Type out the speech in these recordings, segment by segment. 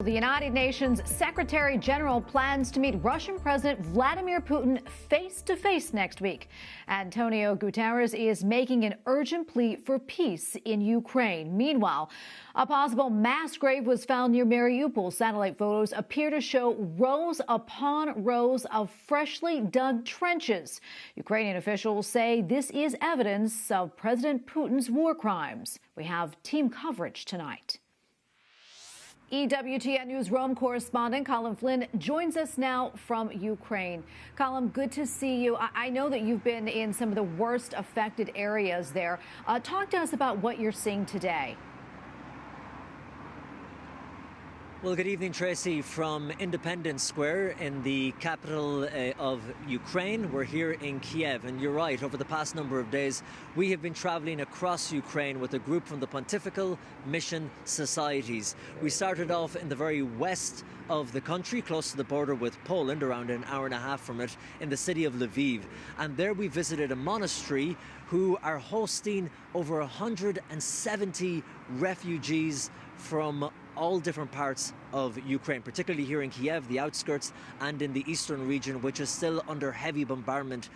The United Nations Secretary General plans to meet Russian President Vladimir Putin face-to-face next week. Antonio Guterres is making an urgent plea for peace in Ukraine. Meanwhile, a possible mass grave was found near Mariupol. Satellite photos appear to show rows upon rows of freshly dug trenches. Ukrainian officials say this is evidence of President Putin's war crimes. We have team coverage tonight. EWTN News Rome Correspondent Colm Flynn joins us now from Ukraine. Colm, good to see you. I know that you've been in some of the worst affected areas there. Talk to us about what you're seeing today. Well, good evening, Tracy, from Independence Square in the capital of Ukraine. We're here in Kiev, and you're right, over the past number of days, we have been travelling across Ukraine with a group from the Pontifical Mission Societies. We started off in the very west of the country, close to the border with Poland, around an hour and a half from it, in the city of Lviv. And there we visited a monastery who are hosting over 170 refugees from all different parts of Ukraine, particularly here in Kiev, the outskirts, and in the eastern region, which is still under heavy bombardment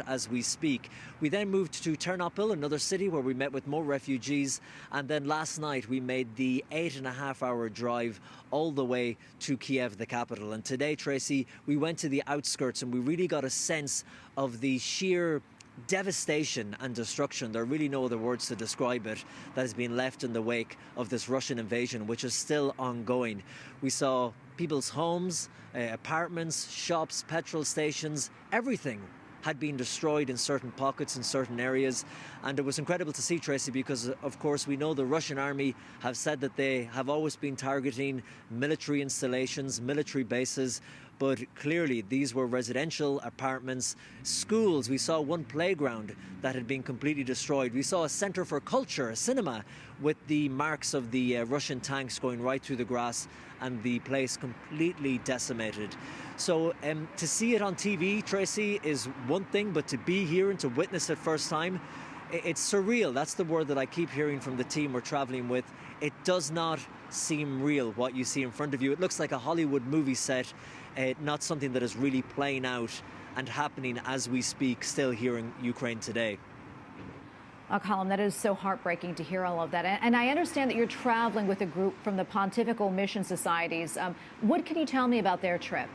as we speak. We then moved to Ternopil, another city where we met with more refugees, and then last night we made the 8.5-hour drive all the way to Kiev, the capital. And today, Tracy, we went to the outskirts and we really got a sense of the sheer devastation and destruction, there are really no other words to describe it, that has been left in the wake of this Russian invasion, which is still ongoing. We saw people's homes, apartments, shops, petrol stations, everything had been destroyed in certain pockets, in certain areas. And it was incredible to see, Tracy, because of course we know the Russian army have said that they have always been targeting military installations, military bases, but clearly these were residential apartments, schools. We saw one playground that had been completely destroyed. We saw a centre for culture, a cinema, with the marks of the Russian tanks going right through the grass, and the place completely decimated. So to see it on TV, Tracy, is one thing, but to be here and to witness it first time, it's surreal. That's the word that I keep hearing from the team we're travelling with. It does not seem real, what you see in front of you. It looks like a Hollywood movie set, not something that is really playing out and happening as we speak still here in Ukraine today. Colm, that is so heartbreaking to hear all of that. And I understand that you're traveling with a group from the Pontifical Mission Societies. What can you tell me about their trip?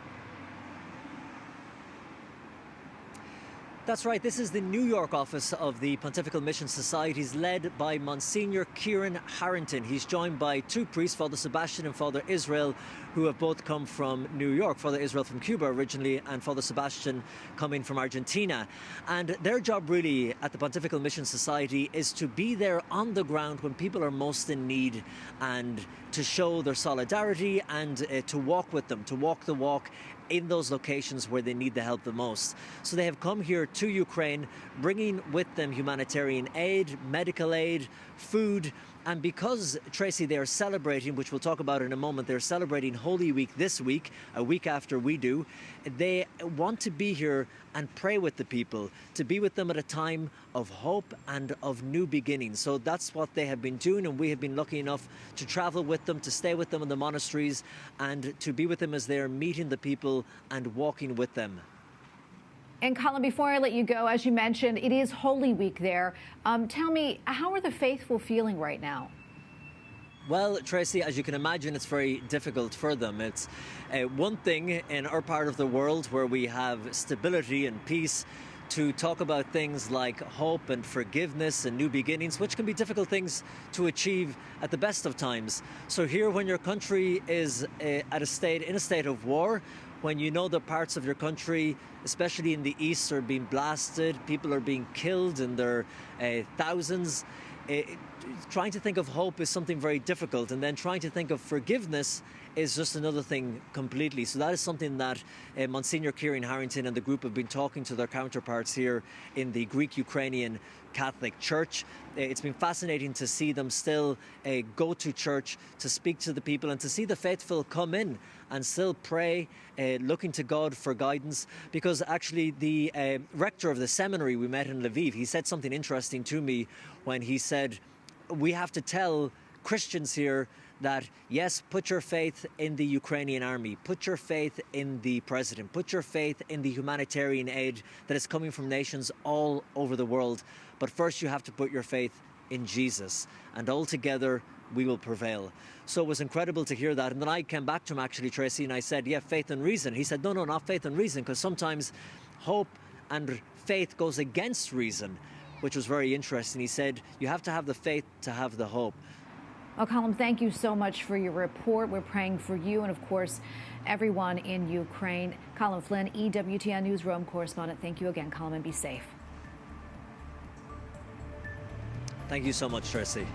That's right. This is the New York office of the Pontifical Mission Societies, led by Monsignor Kieran Harrington. He's joined by two priests, Father Sebastian and Father Israel, who have both come from New York. Father Israel from Cuba originally, and Father Sebastian coming from Argentina. And their job really at the Pontifical Mission Society is to be there on the ground when people are most in need, and to show their solidarity and to walk with them, to walk the walk in those locations where they need the help the most. So they have come here to Ukraine, bringing with them humanitarian aid, medical aid, food. And because, Tracy, they are celebrating, which we'll talk about in a moment, they're celebrating Holy Week this week, a week after we do, they want to be here and pray with the people, to be with them at a time of hope and of new beginnings. So that's what they have been doing, and we have been lucky enough to travel with them, to stay with them in the monasteries, and to be with them as they're meeting the people and walking with them. And Colm, before I let you go, as you mentioned, it is Holy Week there. Tell me, how are the faithful feeling right now? Well, Tracy, as you can imagine, it's very difficult for them. It's one thing in our part of the world where we have stability and peace to talk about things like hope and forgiveness and new beginnings, which can be difficult things to achieve at the best of times. So here, when your country is in a state of war, when you know that parts of your country, especially in the east, are being blasted, people are being killed in their thousands, trying to think of hope is something very difficult, and then trying to think of forgiveness is just another thing completely. So that is something that Monsignor Kieran Harrington and the group have been talking to their counterparts here in the Greek-Ukrainian Catholic Church. It's been fascinating to see them still go to church, to speak to the people, and to see the faithful come in and still pray, looking to God for guidance. Because actually the rector of the seminary we met in Lviv, he said something interesting to me when he said, we have to tell Christians here that, yes, put your faith in the Ukrainian army, put your faith in the president, put your faith in the humanitarian aid that is coming from nations all over the world. But first you have to put your faith in Jesus, and all together we will prevail. So it was incredible to hear that. And then I came back to him, actually, Tracy, and I said, yeah, faith and reason. He said, no, not faith and reason, because sometimes hope and faith goes against reason, which was very interesting. He said, you have to have the faith to have the hope. Well, Colm, thank you so much for your report. We're praying for you and, of course, everyone in Ukraine. Colm Flynn, EWTN News Rome Correspondent. Thank you again, Colm, and be safe. Thank you so much, Tracy.